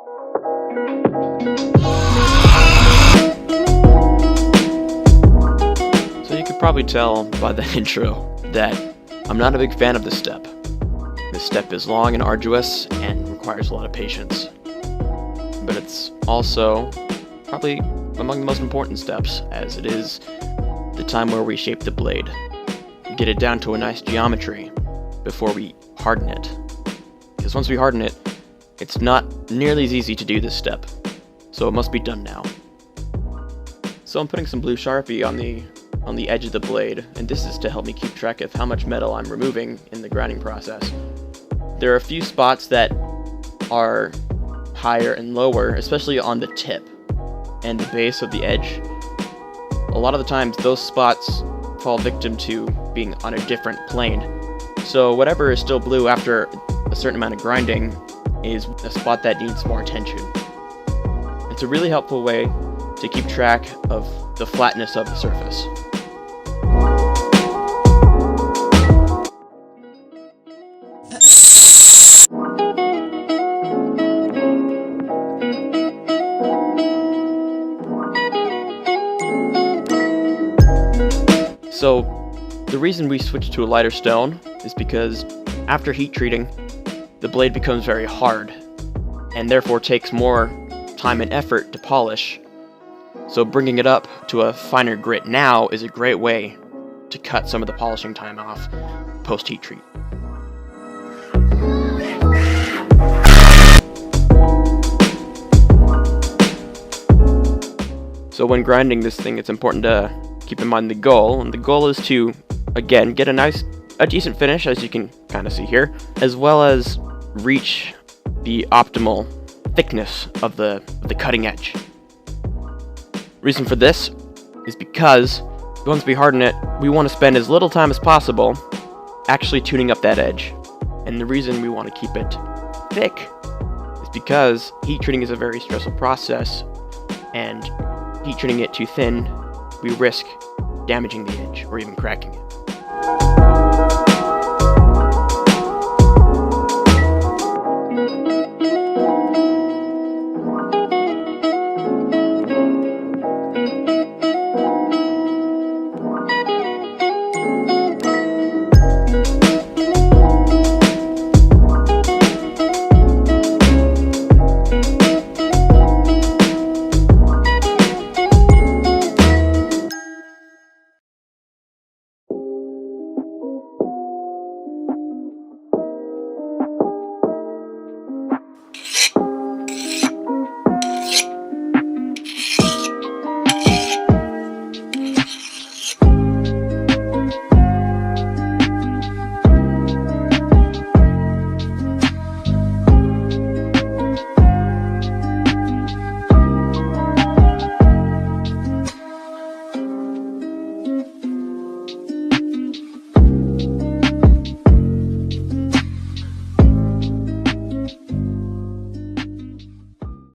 So you could probably tell by the intro that I'm not a big fan of this step. This step is long and arduous and requires a lot of patience. But it's also probably among the most important steps, as it is the time where we shape the blade, get it down to a nice geometry before we harden it. Because once we harden it, it's not nearly as easy to do this step, so it must be done now. So I'm putting some blue Sharpie on the edge of the blade, and this is to help me keep track of how much metal I'm removing in the grinding process. There are a few spots that are higher and lower, especially on the tip and the base of the edge. A lot of the times those spots fall victim to being on a different plane. So whatever is still blue after a certain amount of grinding is a spot that needs more attention. It's a really helpful way to keep track of the flatness of the surface. So, the reason we switched to a lighter stone is because after heat treating, the blade becomes very hard, and therefore takes more time and effort to polish. So bringing it up to a finer grit now is a great way to cut some of the polishing time off post-heat treat. So when grinding this thing, it's important to keep in mind the goal, and the goal is to, again, get a decent finish, as you can kind of see here, as well as reach the optimal thickness of the cutting edge. Reason for this is because once we harden it, we want to spend as little time as possible actually tuning up that edge. And the reason we want to keep it thick is because heat treating is a very stressful process, and heat treating it too thin, we risk damaging the edge or even cracking it.